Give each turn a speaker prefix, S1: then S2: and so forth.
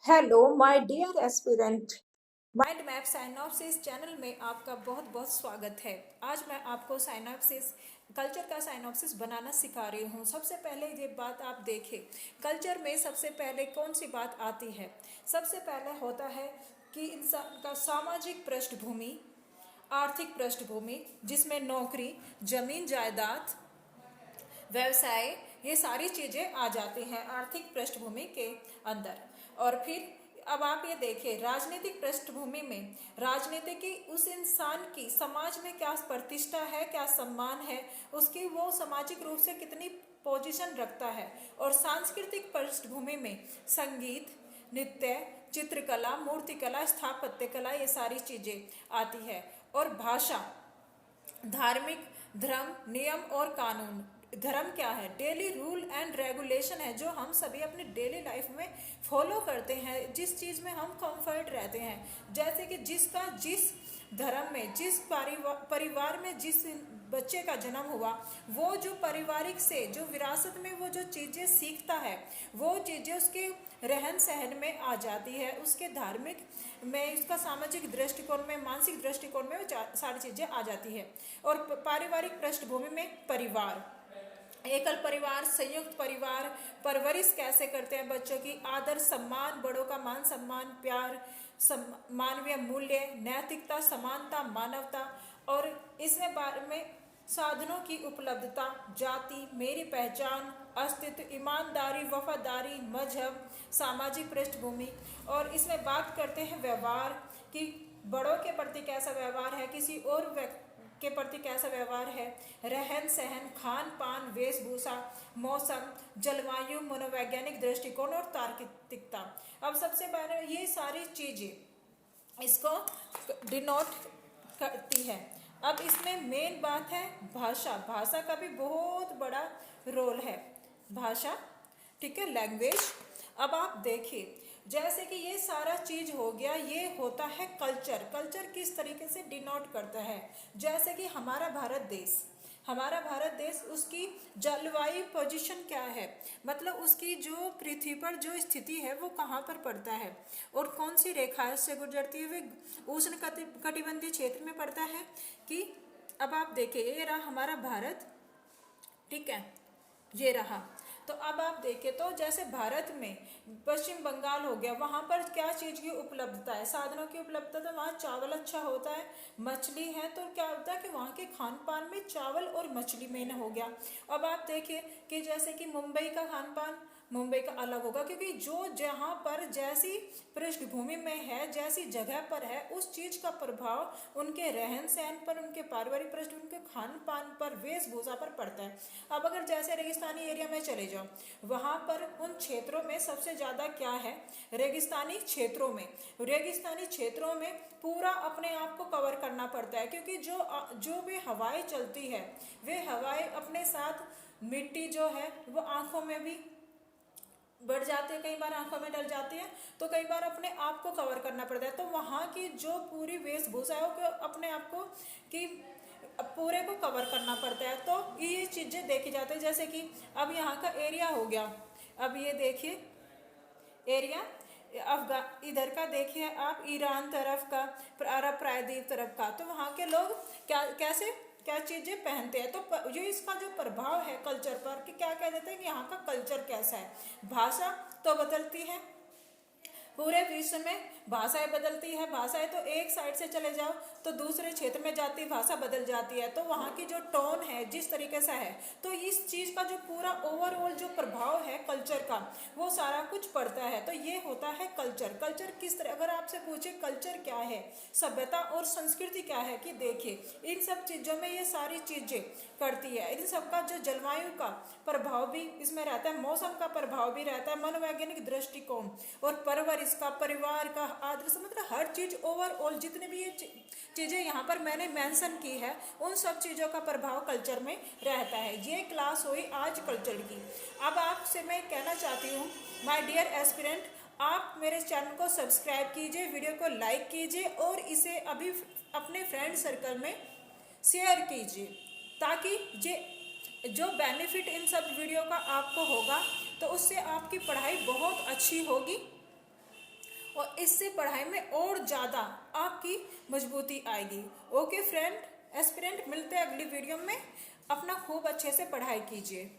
S1: Hello my dear aspirant. Mind map synopsis channel में आपका बहुत बहुत स्वागत है। आज मैं आपको साइनॉप्सिस कल्चर का साइनॉप्सिस बनाना सिखा रही हूँ। सबसे पहले ये बात आप देखें, कल्चर में सबसे पहले कौन सी बात आती है। सबसे पहले होता है कि इंसान का सामाजिक पृष्ठभूमि, आर्थिक पृष्ठभूमि, जिसमें नौकरी, जमीन जायदाद, व्यवसाय, ये सारी चीज़ें आ जाती हैं आर्थिक पृष्ठभूमि के अंदर। और फिर अब आप ये देखिए, राजनीतिक पृष्ठभूमि में राजनीति की उस इंसान की समाज में क्या प्रतिष्ठा है, क्या सम्मान है, उसकी वो सामाजिक रूप से कितनी पोजीशन रखता है। और सांस्कृतिक पृष्ठभूमि में संगीत, नृत्य, चित्रकला, मूर्तिकला, स्थापत्य कला, ये सारी चीज़ें आती है। और भाषा, धार्मिक, धर्म, नियम और कानून। धर्म क्या है? डेली रूल एंड रेगुलेशन है, जो हम सभी अपनी डेली लाइफ में फॉलो करते हैं, जिस चीज़ में हम कंफर्ट रहते हैं। जैसे कि जिसका जिस धर्म में, जिस परिवार में जिस बच्चे का जन्म हुआ, वो जो पारिवारिक से जो विरासत में वो जो चीज़ें सीखता है, वो चीज़ें उसके रहन सहन में आ जाती है, उसके धार्मिक में, उसका सामाजिक दृष्टिकोण में, मानसिक दृष्टिकोण में वो सारी चीज़ें आ जाती है। और पारिवारिक पृष्ठभूमि में परिवार, एकल परिवार, संयुक्त परिवार, परवरिश कैसे करते हैं बच्चों की, आदर सम्मान, बड़ों का मान सम्मान, प्यार, मानवीय मूल्य, नैतिकता, समानता, मानवता। और इसमें बारे में साधनों की उपलब्धता, जाति, मेरी पहचान, अस्तित्व, ईमानदारी, वफादारी, मजहब, सामाजिक पृष्ठभूमि। और इसमें बात करते हैं व्यवहार कि बड़ों के प्रति कैसा व्यवहार है, किसी और व्यक्ति के प्रति कैसा व्यवहार है, रहन सहन, खान पान, वेशभूषा, मौसम, जलवायु, मनोवैज्ञानिक दृष्टिकोण और तार्किकता। अब सबसे पहले ये सारी चीजें इसको डिनोट करती है। अब इसमें मेन बात है भाषा। भाषा का भी बहुत बड़ा रोल है, भाषा, ठीक है, लैंग्वेज। अब आप देखिए, जैसे कि ये सारा चीज हो गया, ये होता है कल्चर। कल्चर किस तरीके से डिनोट करता है, जैसे कि हमारा भारत देश, उसकी जलवायु पोजीशन क्या है, मतलब उसकी जो पृथ्वी पर जो स्थिति है वो कहाँ पर पड़ता है और कौन सी रेखा से गुजरती है, वे उष्ण कटिबंधीय क्षेत्र में पड़ता है कि। अब आप देखिए, ये रहा हमारा भारत, ठीक है, ये रहा। तो अब आप देखें तो जैसे भारत में पश्चिम बंगाल हो गया, वहाँ पर क्या चीज़ की उपलब्धता है, साधनों की उपलब्धता। तो वहाँ चावल अच्छा होता है, मछली है, तो क्या होता है कि वहाँ के खान पान में चावल और मछली मेन हो गया। अब आप देखिए कि जैसे कि मुंबई का खान पान मुंबई का अलग होगा, क्योंकि जो जहाँ पर जैसी पृष्ठभूमि में है, जैसी जगह पर है, उस चीज का प्रभाव उनके रहन सहन पर, उनके पारिवारिक पृष्ठभूमि, उनके खान पान पर, वेशभूषा पर पड़ता है। अब अगर जैसे रेगिस्तानी एरिया में चले जाओ, वहाँ पर उन क्षेत्रों में सबसे ज़्यादा क्या है, रेगिस्तानी क्षेत्रों में पूरा अपने आप को कवर करना पड़ता है, क्योंकि जो भी हवाएं चलती है, वे हवाएं अपने साथ मिट्टी जो है वो आंखों में भी बढ़ जाते हैं, कई बार आंखों में डल जाती है, तो कई बार अपने आप को कवर करना पड़ता है। तो वहाँ की जो पूरी वेशभूषा है वो अपने आप को कि पूरे को कवर करना पड़ता है। तो ये चीज़ें देखी जाती है। जैसे कि अब यहाँ का एरिया हो गया, अब ये देखिए एरिया, इधर का देखिए आप, ईरान तरफ का, अरब प्रायद्वीप तरफ का, तो वहाँ के लोग क्या चीज़ें पहनते हैं। तो ये इसका जो प्रभाव है कल्चर पर, कि क्या कह देते हैं कि यहाँ का कल्चर कैसा है। भाषा तो बदलती है, पूरे विश्व में भाषाएं बदलती है। भाषाएं तो एक साइड से चले जाओ तो दूसरे क्षेत्र में जाती भाषा बदल जाती है, तो वहाँ की जो टोन है जिस तरीके से है, तो इस चीज़ का जो पूरा ओवरऑल जो प्रभाव है कल्चर का, वो सारा कुछ पड़ता है। तो ये होता है कल्चर। कल्चर किस तरह, अगर आपसे पूछे कल्चर क्या है, सभ्यता और संस्कृति क्या है, कि देखिए इन सब चीज़ों में ये सारी चीज़ें करती है। इन सबका जो जलवायु का प्रभाव भी इसमें रहता है, मौसम का प्रभाव भी रहता है, मनोवैज्ञानिक दृष्टिकोण और परवरिश का, परिवार का, आदर्श, मतलब हर चीज ओवरऑल जितने भी ये चीजें यहाँ पर मैंने मेंशन की है, उन सब चीजों का प्रभाव कल्चर में रहता है। ये क्लास हुई आज कल्चर की। अब आपसे मैं कहना चाहती हूँ, माय डियर एस्पिरेंट, आप मेरे चैनल को सब्सक्राइब कीजिए, वीडियो को लाइक कीजिए और इसे अभी अपने फ्रेंड सर्कल में शेयर कीजिए, ताकि ये जो बेनिफिट इन सब वीडियो का आपको होगा, तो उससे आपकी पढ़ाई बहुत अच्छी होगी। और इससे पढ़ाई में और ज़्यादा आपकी मजबूती आएगी। ओके फ्रेंड, एस्पिरेंट, मिलते हैं अगली वीडियो में। अपना खूब अच्छे से पढ़ाई कीजिए।